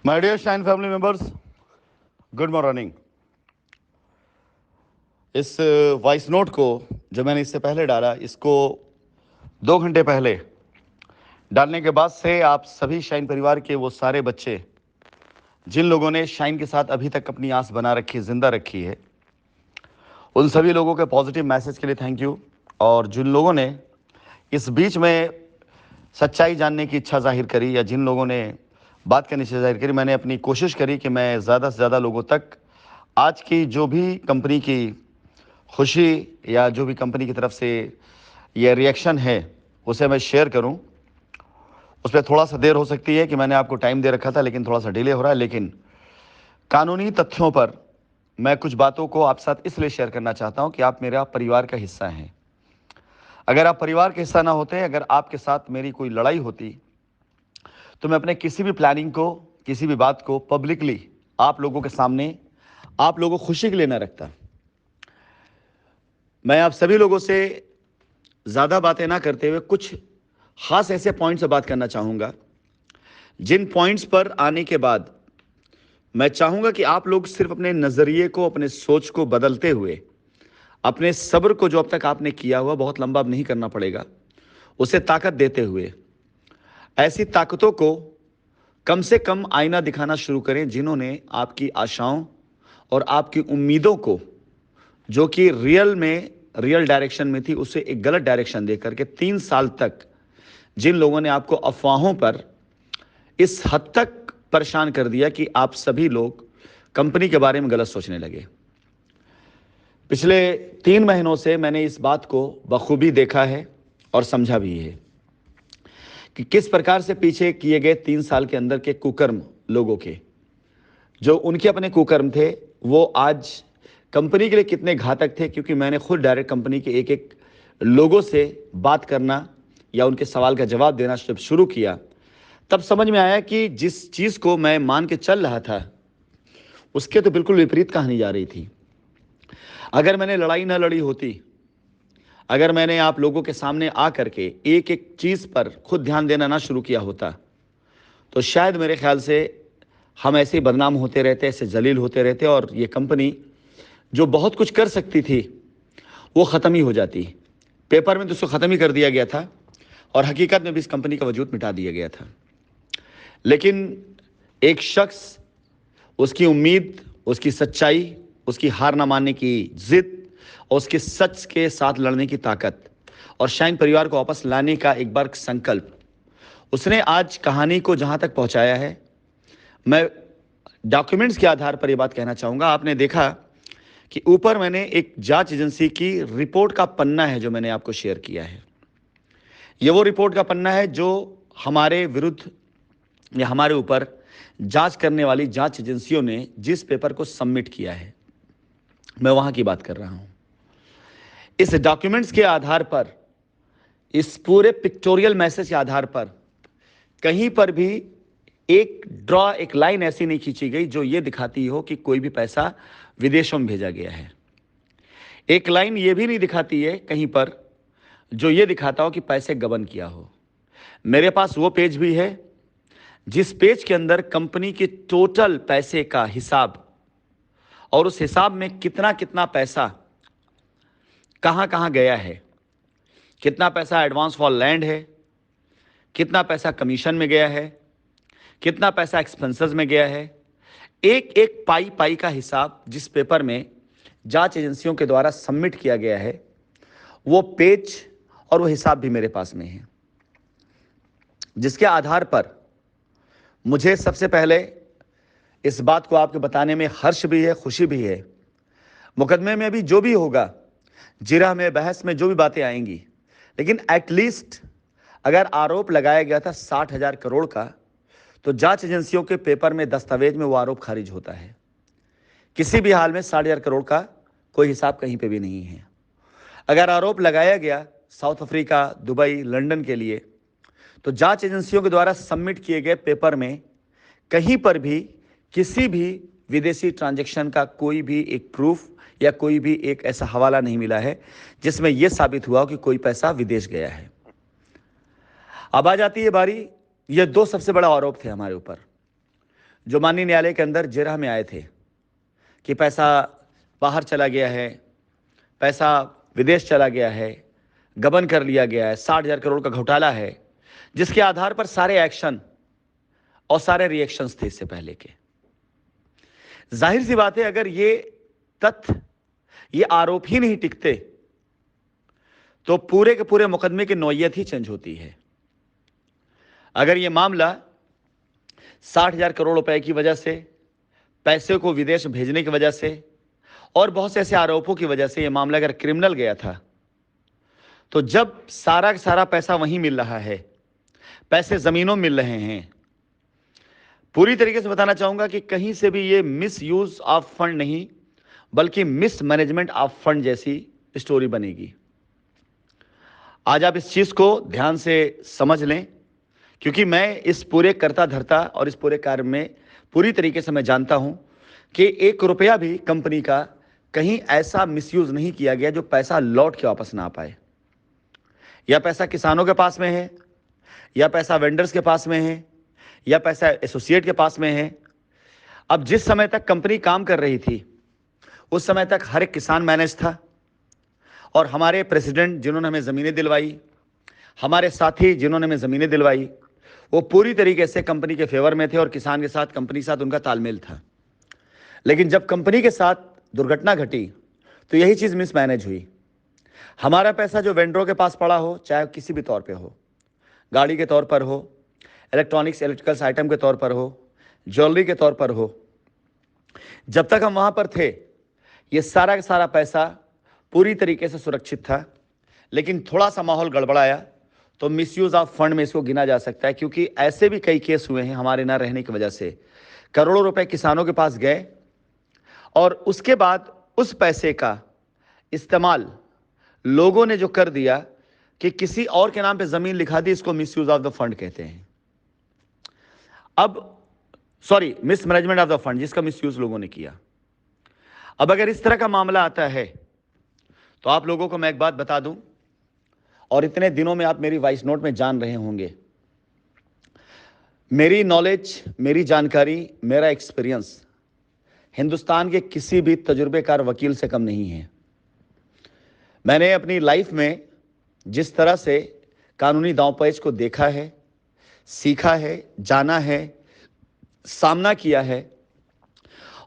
My dear shine family members, good morning. इस voice note को जो मैंने इससे पहले डाला, इसको 2 घंटे पहले डालने के बाद से आप सभी शाइन परिवार के वो सारे बच्चे जिन लोगों ने शाइन के साथ अभी तक अपनी आस बना रखी, जिंदा रखी है, उन सभी लोगों के पॉजिटिव मैसेज के लिए थैंक यू। और जिन लोगों ने इस बीच में सच्चाई जानने की इच्छा जाहिर करी या जिन लोगों ने बात करने से जाहिर करी, मैंने अपनी कोशिश करी कि मैं ज़्यादा से ज़्यादा लोगों तक आज की जो भी कंपनी की खुशी या जो भी कंपनी की तरफ से ये रिएक्शन है उसे मैं शेयर करूं। उस पर थोड़ा सा देर हो सकती है कि मैंने आपको टाइम दे रखा था, लेकिन थोड़ा सा डिले हो रहा है। लेकिन कानूनी तथ्यों पर मैं कुछ बातों को आप साथ इसलिए शेयर करना चाहता हूं कि आप मेरा परिवार का हिस्सा हैं। अगर आप परिवार का हिस्सा ना होते, अगर आपके साथ मेरी कोई लड़ाई होती, तो मैं अपने किसी भी प्लानिंग को, किसी भी बात को पब्लिकली आप लोगों के सामने, आप लोगों को खुशी के लिए ना रखता। मैं आप सभी लोगों से ज़्यादा बातें ना करते हुए कुछ खास ऐसे पॉइंट से बात करना चाहूँगा, जिन पॉइंट्स पर आने के बाद मैं चाहूँगा कि आप लोग सिर्फ अपने नज़रिए को, अपने सोच को बदलते हुए, अपने सब्र को जो अब तक आपने किया हुआ, बहुत लंबा अब नहीं करना पड़ेगा, उसे ताकत देते हुए ऐसी ताकतों को कम से कम आईना दिखाना शुरू करें जिन्होंने आपकी आशाओं और आपकी उम्मीदों को, जो कि रियल डायरेक्शन में थी, उसे एक गलत डायरेक्शन दे करके 3 साल तक जिन लोगों ने आपको अफवाहों पर इस हद तक परेशान कर दिया कि आप सभी लोग कंपनी के बारे में गलत सोचने लगे। पिछले 3 महीनों से मैंने इस बात को बखूबी देखा है और समझा भी है कि किस प्रकार से पीछे किए गए 3 साल के अंदर के कुकर्म लोगों के, जो उनके अपने कुकर्म थे, वो आज कंपनी के लिए कितने घातक थे। क्योंकि मैंने खुद डायरेक्ट कंपनी के एक एक लोगों से बात करना या उनके सवाल का जवाब देना जब शुरू किया, तब समझ में आया कि जिस चीज़ को मैं मान के चल रहा था उसके तो बिल्कुल विपरीत कहानी जा रही थी। अगर मैंने लड़ाई ना लड़ी होती, अगर मैंने आप लोगों के सामने आ करके एक एक चीज़ पर खुद ध्यान देना ना शुरू किया होता, तो शायद मेरे ख्याल से हम ऐसे ही बदनाम होते रहते, ऐसे जलील होते रहते, और ये कंपनी जो बहुत कुछ कर सकती थी वो ख़त्म ही हो जाती। पेपर में तो उसको ख़त्म ही कर दिया गया था और हकीकत में भी इस कंपनी का वजूद मिटा दिया गया था। लेकिन एक शख्स, उसकी उम्मीद, उसकी सच्चाई, उसकी हार ना मानने की जिद और उसके सच के साथ लड़ने की ताकत और शाइन परिवार को वापस लाने का एक बार संकल्प, उसने आज कहानी को जहां तक पहुंचाया है। मैं डॉक्यूमेंट्स के आधार पर यह बात कहना चाहूँगा। आपने देखा कि ऊपर मैंने एक जांच एजेंसी की रिपोर्ट का पन्ना है जो मैंने आपको शेयर किया है। यह वो रिपोर्ट का पन्ना है जो हमारे विरुद्ध या हमारे ऊपर जांच करने वाली जांच एजेंसियों ने जिस पेपर को सबमिट किया है, मैं वहां की बात कर रहा हूं। इस डॉक्यूमेंट्स के आधार पर, इस पूरे पिक्टोरियल मैसेज के आधार पर कहीं पर भी एक लाइन ऐसी नहीं खींची गई जो ये दिखाती हो कि कोई भी पैसा विदेशों में भेजा गया है। एक लाइन ये भी नहीं दिखाती है कहीं पर जो ये दिखाता हो कि पैसे गबन किया हो। मेरे पास वो पेज भी है जिस पेज के अंदर कंपनी के टोटल पैसे का हिसाब और उस हिसाब में कितना कितना पैसा कहां कहां गया है, कितना पैसा एडवांस फॉर लैंड है, कितना पैसा कमीशन में गया है, कितना पैसा एक्सपेंसेस में गया है, एक एक पाई पाई का हिसाब जिस पेपर में जांच एजेंसियों के द्वारा सबमिट किया गया है, वो पेज और वो हिसाब भी मेरे पास में है। जिसके आधार पर मुझे सबसे पहले इस बात को आपको बताने में हर्ष भी है, खुशी भी है। मुकदमे में भी जो भी होगा, जिरह में, बहस में जो भी बातें आएंगी, लेकिन एटलीस्ट अगर आरोप लगाया गया था 60,000 करोड़ का, तो जांच एजेंसियों के पेपर में, दस्तावेज में वो आरोप खारिज होता है। किसी भी हाल में 60,000 करोड़ का कोई हिसाब कहीं पे भी नहीं है। अगर आरोप लगाया गया साउथ अफ्रीका, दुबई, लंदन के लिए, तो जांच एजेंसियों के द्वारा सबमिट किए गए पेपर में कहीं पर भी किसी भी विदेशी ट्रांजैक्शन का कोई भी एक प्रूफ या कोई भी एक ऐसा हवाला नहीं मिला है जिसमें यह साबित हुआ कि कोई पैसा विदेश गया है। अब आ जाती है बारी, ये दो सबसे बड़ा आरोप थे हमारे ऊपर, जो माननीय न्यायालय के अंदर जिरह में आए थे कि पैसा बाहर चला गया है, पैसा विदेश चला गया है, गबन कर लिया गया है, 60,000 करोड़ का घोटाला है, जिसके आधार पर सारे एक्शन और सारे रिएक्शंस थे इससे पहले के। जाहिर सी बात है, अगर ये तथ्य, ये आरोप ही नहीं टिकते तो पूरे के पूरे मुकदमे की नौयत ही चेंज होती है। अगर ये मामला 60,000 करोड़ रुपए की वजह से, पैसे को विदेश भेजने की वजह से और बहुत से ऐसे आरोपों की वजह से ये मामला अगर क्रिमिनल गया था, तो जब सारा का सारा पैसा वहीं मिल रहा है, पैसे जमीनों मिल रहे हैं, पूरी तरीके से बताना चाहूंगा कि कहीं से भी ये मिस यूज ऑफ फंड नहीं बल्कि मिस मैनेजमेंट ऑफ फंड जैसी स्टोरी बनेगी। आज आप इस चीज को ध्यान से समझ लें, क्योंकि मैं इस पूरे कर्ता धर्ता और इस पूरे कार्य में पूरी तरीके से मैं जानता हूं कि 1 रुपया भी कंपनी का कहीं ऐसा मिसयूज नहीं किया गया जो पैसा लौट के वापस ना आ पाए। या पैसा किसानों के पास में है, या पैसा वेंडर्स के पास में है, या पैसा एसोसिएट के पास में है। अब जिस समय तक कंपनी काम कर रही थी उस समय तक हर एक किसान मैनेज था, और हमारे प्रेसिडेंट जिन्होंने हमें ज़मीनें दिलवाई, हमारे साथी जिन्होंने हमें ज़मीनें दिलवाई, वो पूरी तरीके से कंपनी के फेवर में थे और किसान के साथ, कंपनी के साथ उनका तालमेल था। लेकिन जब कंपनी के साथ दुर्घटना घटी तो यही चीज़ मिसमैनेज हुई। हमारा पैसा जो वेंडरों के पास पड़ा हो, चाहे किसी भी तौर पे हो, गाड़ी के तौर पर हो, इलेक्ट्रॉनिक्स इलेक्ट्रिकल्स आइटम के तौर पर हो, ज्वेलरी के तौर पर हो, जब तक हम वहाँ पर थे ये सारा का सारा पैसा पूरी तरीके से सुरक्षित था। लेकिन थोड़ा सा माहौल गड़बड़ाया तो मिसयूज ऑफ फंड में इसको गिना जा सकता है, क्योंकि ऐसे भी कई केस हुए हैं हमारे ना रहने की वजह से। करोड़ों रुपए किसानों के पास गए और उसके बाद उस पैसे का इस्तेमाल लोगों ने जो कर दिया कि किसी और के नाम पे जमीन लिखा दी, इसको मिसयूज ऑफ द फंड कहते हैं। अब miss management of the fund, जिसका मिसयूज लोगों ने किया। अब अगर इस तरह का मामला आता है तो आप लोगों को मैं एक बात बता दूं, और इतने दिनों में आप मेरी वॉइस नोट में जान रहे होंगे, मेरी नॉलेज, मेरी जानकारी, मेरा एक्सपीरियंस हिंदुस्तान के किसी भी तजुर्बेकार वकील से कम नहीं है। मैंने अपनी लाइफ में जिस तरह से कानूनी दांवपेच को देखा है, सीखा है, जाना है, सामना किया है,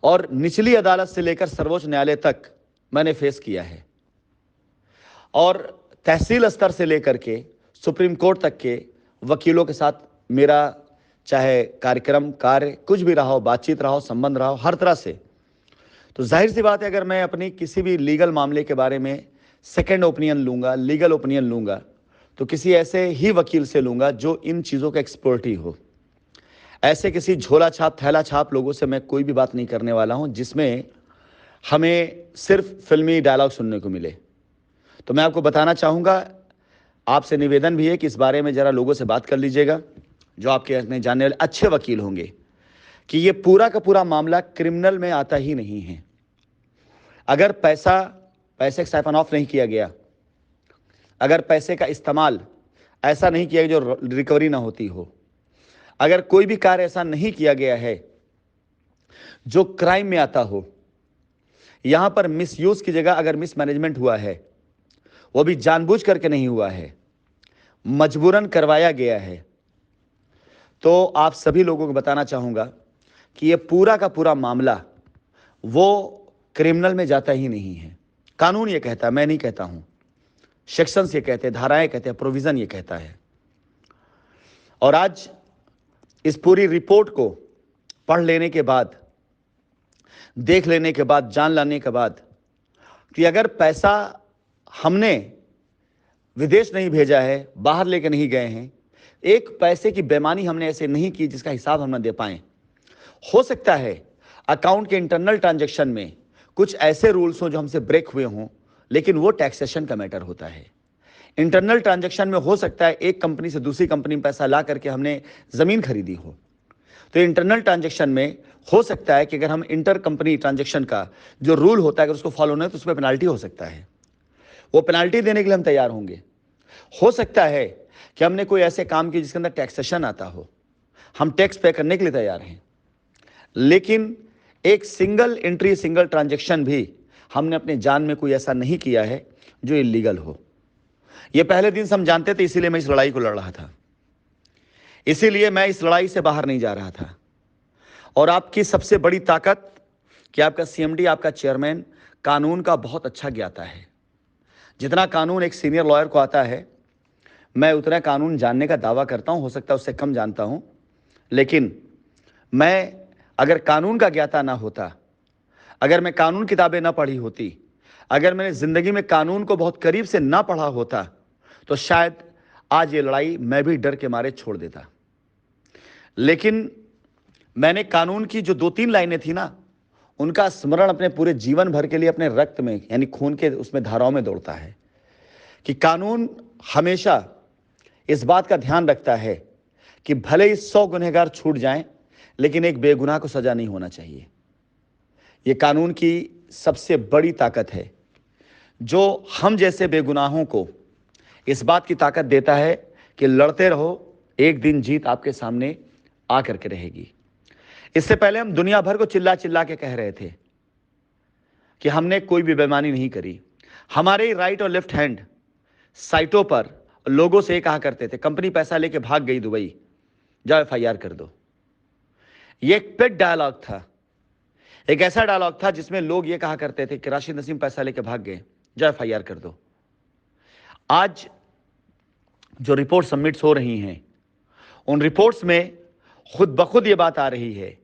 और निचली अदालत से लेकर सर्वोच्च न्यायालय तक मैंने फेस किया है, और तहसील स्तर से लेकर के सुप्रीम कोर्ट तक के वकीलों के साथ मेरा चाहे कार्यक्रम, कार्य कुछ भी रहा हो, बातचीत रहा हो, संबंध रहा हो, हर तरह से। तो जाहिर सी बात है, अगर मैं अपनी किसी भी लीगल मामले के बारे में सेकेंड ओपिनियन लूँगा, लीगल ओपिनियन लूँगा, तो किसी ऐसे ही वकील से लूँगा जो इन चीज़ों का एक्सपर्ट ही हो। ऐसे किसी झोला छाप, थैला छाप लोगों से मैं कोई भी बात नहीं करने वाला हूँ जिसमें हमें सिर्फ फिल्मी डायलॉग सुनने को मिले। तो मैं आपको बताना चाहूँगा, आपसे निवेदन भी है कि इस बारे में ज़रा लोगों से बात कर लीजिएगा जो आपके अपने जानने वाले अच्छे वकील होंगे, कि ये पूरा का पूरा मामला क्रिमिनल में आता ही नहीं है। अगर पैसे का साइफन ऑफ नहीं किया गया, अगर पैसे का इस्तेमाल ऐसा नहीं किया जो रिकवरी ना होती हो, अगर कोई भी कार्य ऐसा नहीं किया गया है जो क्राइम में आता हो, यहां पर मिसयूज की जगह अगर मिसमैनेजमेंट हुआ है, वो भी जानबूझ करके नहीं हुआ है, मजबूरन करवाया गया है, तो आप सभी लोगों को बताना चाहूंगा कि ये पूरा का पूरा मामला वो क्रिमिनल में जाता ही नहीं है। कानून ये कहता है, मैं नहीं कहता हूं, सेक्शंस ये कहते हैं, धाराएं कहते हैं, प्रोविजन ये कहता है। और आज इस पूरी रिपोर्ट को पढ़ लेने के बाद, देख लेने के बाद, जान लेने के बाद कि अगर पैसा हमने विदेश नहीं भेजा है, बाहर लेके नहीं गए हैं, एक पैसे की बेईमानी हमने ऐसे नहीं की जिसका हिसाब हम ना दे पाएं। हो सकता है अकाउंट के इंटरनल ट्रांजैक्शन में कुछ ऐसे रूल्स हों जो हमसे ब्रेक हुए हों, लेकिन वो टैक्सेशन का मैटर होता है। इंटरनल ट्रांजैक्शन में हो सकता है एक कंपनी से दूसरी कंपनी में पैसा ला करके हमने ज़मीन खरीदी हो, तो इंटरनल ट्रांजैक्शन में हो सकता है कि अगर हम इंटर कंपनी ट्रांजैक्शन का जो रूल होता है अगर उसको फॉलो नहीं तो उस पर पेनाल्टी हो सकता है। वो पेनाल्टी देने के लिए हम तैयार होंगे। हो सकता है कि हमने कोई ऐसे काम किए जिसके अंदर टैक्सेशन आता हो, हम टैक्स पे करने के लिए तैयार हैं। लेकिन एक सिंगल एंट्री, सिंगल ट्रांजैक्शन भी हमने अपने जान में कोई ऐसा नहीं किया है जो इलीगल हो। ये पहले दिन से हम जानते थे, इसीलिए मैं इस लड़ाई को लड़ रहा था, इसीलिए मैं इस लड़ाई से बाहर नहीं जा रहा था। और आपकी सबसे बड़ी ताकत कि आपका सीएमडी, आपका चेयरमैन कानून का बहुत अच्छा ज्ञाता है। जितना कानून एक सीनियर लॉयर को आता है, मैं उतना कानून जानने का दावा करता हूं। हो सकता है उससे कम जानता हूं, लेकिन मैं अगर कानून का ज्ञाता ना होता, अगर मैं कानून किताबें ना पढ़ी होती, अगर मैंने ज़िंदगी में कानून को बहुत करीब से ना पढ़ा होता, तो शायद आज ये लड़ाई मैं भी डर के मारे छोड़ देता। लेकिन मैंने कानून की जो 2-3 लाइनें थी ना, उनका स्मरण अपने पूरे जीवन भर के लिए अपने रक्त में, यानी खून के उसमें धाराओं में दौड़ता है कि कानून हमेशा इस बात का ध्यान रखता है कि भले ही 100 गुनहगार छूट जाएं, लेकिन एक बेगुनाह को सजा नहीं होना चाहिए। यह कानून की सबसे बड़ी ताकत है, जो हम जैसे बेगुनाहों को इस बात की ताकत देता है कि लड़ते रहो, एक दिन जीत आपके सामने आकर के रहेगी। इससे पहले हम दुनिया भर को चिल्ला चिल्ला के कह रहे थे कि हमने कोई भी बेईमानी नहीं करी। हमारे राइट और लेफ्ट हैंड साइटों पर लोगों से कहा करते थे, कंपनी पैसा लेके भाग गई दुबई, जाओ एफआईआर कर दो। ये एक पेट डायलॉग था, एक ऐसा डायलॉग था जिसमें लोग ये कहा करते थे कि राशिद नसीम पैसा लेके भाग गए, जाओ एफआईआर कर दो। आज जो रिपोर्ट सबमिट्स हो रही हैं, उन रिपोर्ट्स में खुद ब खुद ये बात आ रही है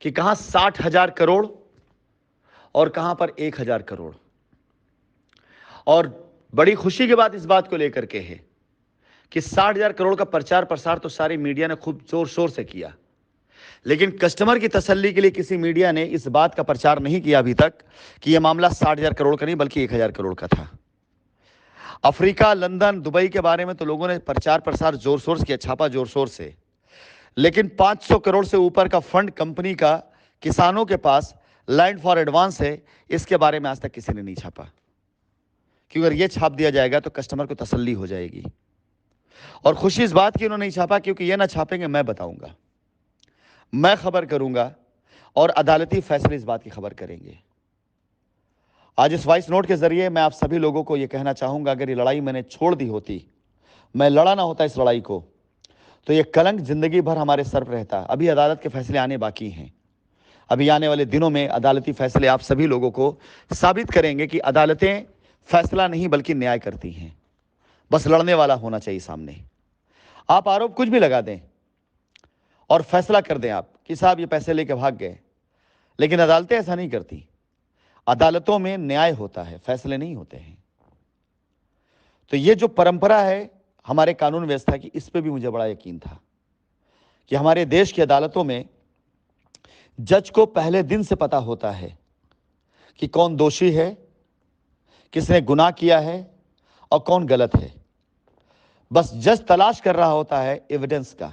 कि कहां 60,000 करोड़ और कहां पर 1,000 करोड़। और बड़ी खुशी की बात इस बात को लेकर के है कि 60,000 करोड़ का प्रचार प्रसार तो सारी मीडिया ने खूब जोर शोर से किया, लेकिन कस्टमर की तसल्ली के लिए किसी मीडिया ने इस बात का प्रचार नहीं किया अभी तक कि यह मामला 60,000 करोड़ का नहीं बल्कि 1,000 करोड़ का था। अफ्रीका, लंदन, दुबई के बारे में तो लोगों ने प्रचार प्रसार जोर शोर से किया, छापा जोर शोर से, लेकिन 500 करोड़ से ऊपर का फंड कंपनी का किसानों के पास लैंड फॉर एडवांस है, इसके बारे में आज तक किसी ने नहीं छापा। क्योंकि अगर ये छाप दिया जाएगा तो कस्टमर को तसल्ली हो जाएगी। और खुशी इस बात की उन्होंने नहीं छापा क्योंकि ये ना छापेंगे, मैं बताऊंगा, मैं खबर करूंगा और अदालती फैसले इस बात की खबर करेंगे। आज इस वॉइस नोट के जरिए मैं आप सभी लोगों को यह कहना चाहूंगा, अगर ये लड़ाई मैंने छोड़ दी होती, मैं लड़ा ना होता इस लड़ाई को, तो ये कलंक जिंदगी भर हमारे सर पर रहता। अभी अदालत के फैसले आने बाकी हैं। अभी आने वाले दिनों में अदालती फैसले आप सभी लोगों को साबित करेंगे कि अदालतें फैसला नहीं बल्कि न्याय करती हैं। बस लड़ने वाला होना चाहिए सामने। आप आरोप कुछ भी लगा दें और फैसला कर दें आप कि साहब ये पैसे लेके भाग गए, लेकिन अदालतें ऐसा नहीं करती। अदालतों में न्याय होता है, फैसले नहीं होते हैं। तो ये जो परंपरा है हमारे कानून व्यवस्था की, इस पे भी मुझे बड़ा यकीन था कि हमारे देश की अदालतों में जज को पहले दिन से पता होता है कि कौन दोषी है, किसने गुनाह किया है और कौन गलत है। बस जज तलाश कर रहा होता है एविडेंस का,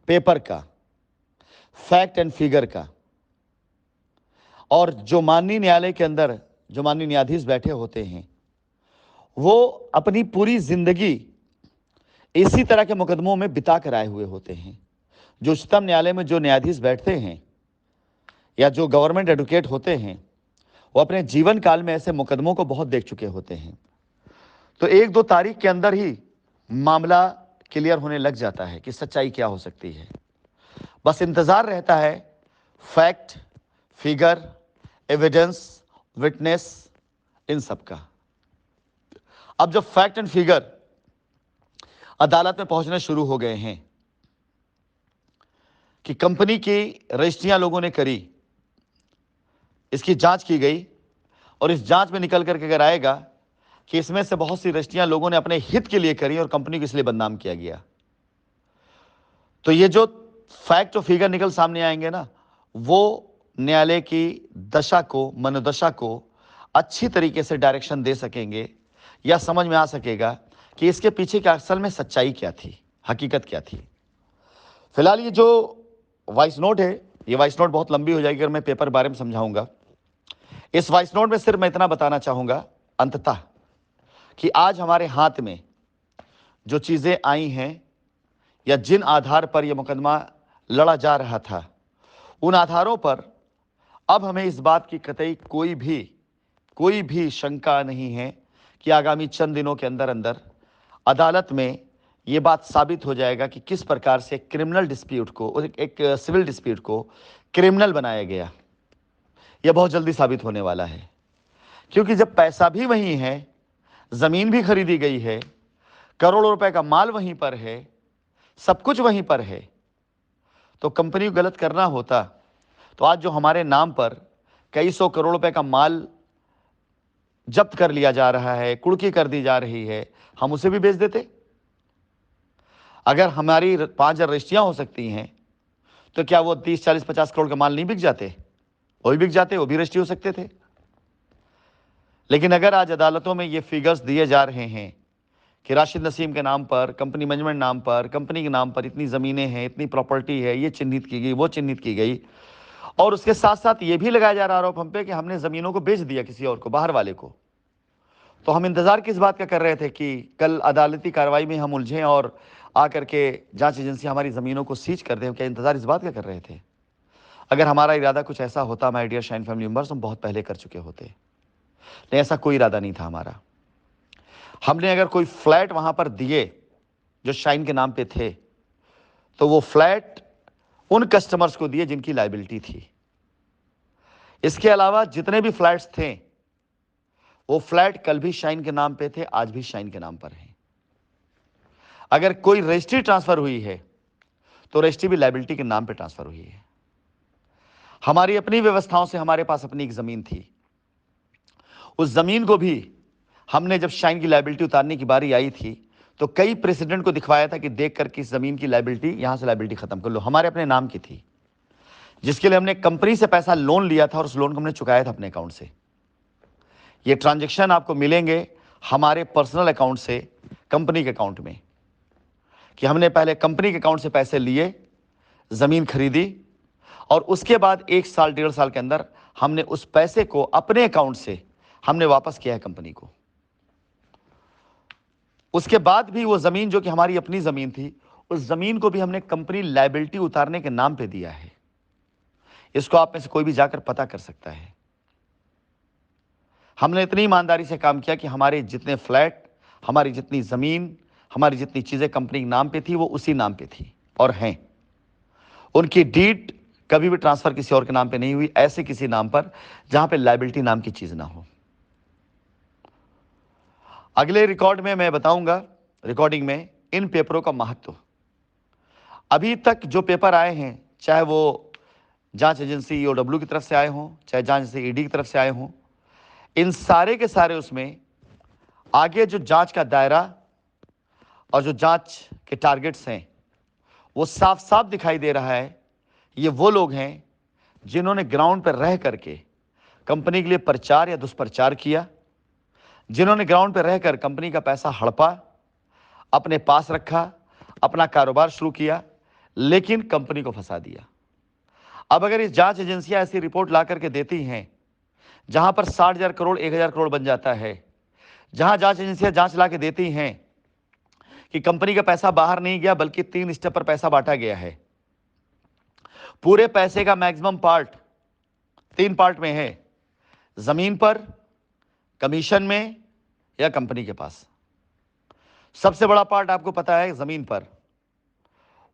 पेपर का, फैक्ट एंड फिगर का। और जो माननीय न्यायालय के अंदर जो माननीय न्यायाधीश बैठे होते हैं, वो अपनी पूरी जिंदगी इसी तरह के मुकदमों में बिता कर आए हुए होते हैं। जो उच्चतम न्यायालय में जो न्यायाधीश बैठते हैं या जो गवर्नमेंट एडवोकेट होते हैं, वो अपने जीवन काल में ऐसे मुकदमों को बहुत देख चुके होते हैं। तो 1-2 तारीख के अंदर ही मामला क्लियर होने लग जाता है कि सच्चाई क्या हो सकती है। बस इंतजार रहता है फैक्ट, फिगर, एविडेंस, विटनेस, इन सब का। अब जब फैक्ट एंड फिगर अदालत में पहुंचने शुरू हो गए हैं कि कंपनी की रजिस्ट्रियां लोगों ने करी, इसकी जांच की गई और इस जांच में निकल करके अगर आएगा कि इसमें से बहुत सी रजिस्ट्रियां लोगों ने अपने हित के लिए करी और कंपनी को इसलिए बदनाम किया गया, तो ये जो फैक्ट और फिगर निकल सामने आएंगे ना, वो न्यायालय की दशा को, मनोदशा को अच्छी तरीके से डायरेक्शन दे सकेंगे या समझ में आ सकेगा कि इसके पीछे क्या असल में सच्चाई क्या थी, हकीकत क्या थी। फिलहाल ये जो वॉइस नोट है, ये वॉइस नोट बहुत लंबी हो जाएगी अगर मैं पेपर बारे में समझाऊंगा। इस वॉइस नोट में सिर्फ मैं इतना बताना चाहूंगा अंततः कि आज हमारे हाथ में जो चीजें आई हैं या जिन आधार पर यह मुकदमा लड़ा जा रहा था, उन आधारों पर अब हमें इस बात की कतई कोई भी शंका नहीं है कि आगामी चंद दिनों के अंदर अंदर अदालत में यह बात साबित हो जाएगा कि किस प्रकार से क्रिमिनल डिस्प्यूट को, एक सिविल डिस्प्यूट को क्रिमिनल बनाया गया। यह बहुत जल्दी साबित होने वाला है, क्योंकि जब पैसा भी वहीं है, जमीन भी खरीदी गई है, करोड़ों रुपए का माल वहीं पर है, सब कुछ वहीं पर है, तो कंपनी को गलत करना होता तो आज जो हमारे नाम पर कई सौ करोड़ रुपए का माल जब्त कर लिया जा रहा है, कुर्की कर दी जा रही है, हम उसे भी बेच देते। अगर हमारी 5,000 रजिस्ट्रियां हो सकती हैं तो क्या वो 30, 40, 50 करोड़ का माल नहीं बिक जाते? वो भी बिक जाते, वो भी रजिस्ट्री हो सकते थे। लेकिन अगर आज अदालतों में ये फिगर्स दिए जा रहे हैं कि राशिद नसीम के नाम पर, कंपनी मैनेजमेंट नाम पर, कंपनी के नाम पर इतनी ज़मीनें हैं, इतनी प्रॉपर्टी है, ये चिन्हित की गई, वो चिन्हित की गई, और उसके साथ साथ ये भी लगाया जा रहा आरोप हम पे कि हमने ज़मीनों को बेच दिया किसी और को, बाहर वाले को, तो हम इंतज़ार किस बात का कर रहे थे कि कल अदालती कार्रवाई में हम उलझें और आकर के जांच एजेंसी हमारी ज़मीनों को सीज कर दें? क्या इंतज़ार इस बात का कर रहे थे? अगर हमारा इरादा कुछ ऐसा होता, my dear shine family members, हम बहुत पहले कर चुके होते, लेकिन ऐसा कोई इरादा नहीं था हमारा। हमने अगर कोई फ्लैट वहां पर दिए जो शाइन के नाम पे थे, तो वो फ्लैट उन कस्टमर्स को दिए जिनकी लायबिलिटी थी। इसके अलावा जितने भी फ्लैट्स थे, वो फ्लैट कल भी शाइन के नाम पे थे, आज भी शाइन के नाम पर हैं। अगर कोई रजिस्ट्री ट्रांसफर हुई है तो रजिस्ट्री भी लायबिलिटी के नाम पे ट्रांसफर हुई है। हमारी अपनी व्यवस्थाओं से हमारे पास अपनी एक जमीन थी, उस जमीन को भी हमने जब शाइन की लायबिलिटी उतारने की बारी आई थी तो कई प्रेसिडेंट को दिखवाया था कि देख कर कि इस जमीन की लायबिलिटी, यहां से लायबिलिटी खत्म कर लो, हमारे अपने नाम की थी, जिसके लिए हमने कंपनी से पैसा लोन लिया था और उस लोन को हमने चुकाया था अपने अकाउंट से। ये ट्रांजैक्शन आपको मिलेंगे हमारे पर्सनल अकाउंट से कंपनी के अकाउंट में, कि हमने पहले कंपनी के अकाउंट से पैसे लिए, जमीन खरीदी, और उसके बाद 1 साल 1.5 साल के अंदर हमने उस पैसे को अपने अकाउंट से हमने वापस किया है कंपनी को। उसके बाद भी वो जमीन जो कि हमारी अपनी जमीन थी, उस जमीन को भी हमने कंपनी लायबिलिटी उतारने के नाम पे दिया है। इसको आप में से कोई भी जाकर पता कर सकता है। हमने इतनी ईमानदारी से काम किया कि हमारे जितने फ्लैट, हमारी जितनी जमीन, हमारी जितनी चीजें कंपनी के नाम पे थी, वो उसी नाम पे थी और हैं। उनकी डीड कभी भी ट्रांसफर किसी और के नाम पे नहीं हुई, ऐसे किसी नाम पर जहां पे लायबिलिटी नाम की चीज ना हो। अगले रिकॉर्ड में मैं बताऊंगा, रिकॉर्डिंग में, इन पेपरों का महत्व। अभी तक जो पेपर आए हैं, चाहे वो जांच एजेंसी ईओडब्ल्यू की तरफ से आए हों, चाहे जांच एजेंसी ईडी की तरफ से आए हों, इन सारे के सारे उसमें आगे जो जांच का दायरा और जो जांच के टारगेट्स हैं, वो साफ साफ दिखाई दे रहा है। ये वो लोग हैं जिन्होंने ग्राउंड पर रह करके कंपनी के लिए प्रचार या दुष्प्रचार किया, जिन्होंने ग्राउंड पर रहकर कंपनी का पैसा हड़पा, अपने पास रखा, अपना कारोबार शुरू किया, लेकिन कंपनी को फंसा दिया। अब अगर इस जांच एजेंसियां ऐसी रिपोर्ट ला करके देती हैं जहां पर 60,000 करोड़ 1,000 करोड़ बन जाता है, जहां जांच एजेंसियां जांच ला के देती हैं कि कंपनी का पैसा बाहर नहीं गया बल्कि 3 स्टेप पर पैसा बांटा गया है, पूरे पैसे का मैक्सिमम पार्ट 3 पार्ट में है, जमीन पर, कमीशन में या कंपनी के पास। सबसे बड़ा पार्ट आपको पता है जमीन पर,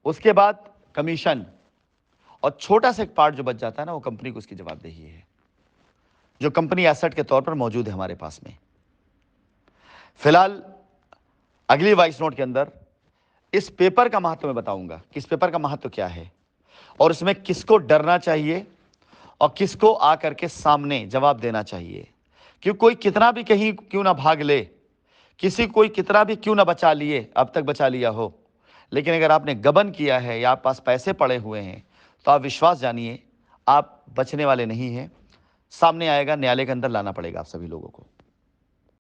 उसके बाद कमीशन, और छोटा सा एक पार्ट जो बच जाता है ना, वो कंपनी को उसकी जवाबदेही है, जो कंपनी एसेट के तौर पर मौजूद है हमारे पास में। फिलहाल अगली वॉइस नोट के अंदर इस पेपर का महत्व मैं बताऊंगा कि इस पेपर का महत्व क्या है और इसमें किसको डरना चाहिए और किसको आकर के सामने जवाब देना चाहिए। क्योंकि कोई कितना भी कहीं क्यों ना भाग ले, किसी कोई कितना भी क्यों ना बचा लिए, अब तक बचा लिया हो, लेकिन अगर आपने गबन किया है या आप पास पैसे पड़े हुए हैं तो आप विश्वास जानिए, आप बचने वाले नहीं हैं। सामने आएगा, न्यायालय के अंदर लाना पड़ेगा आप सभी लोगों को।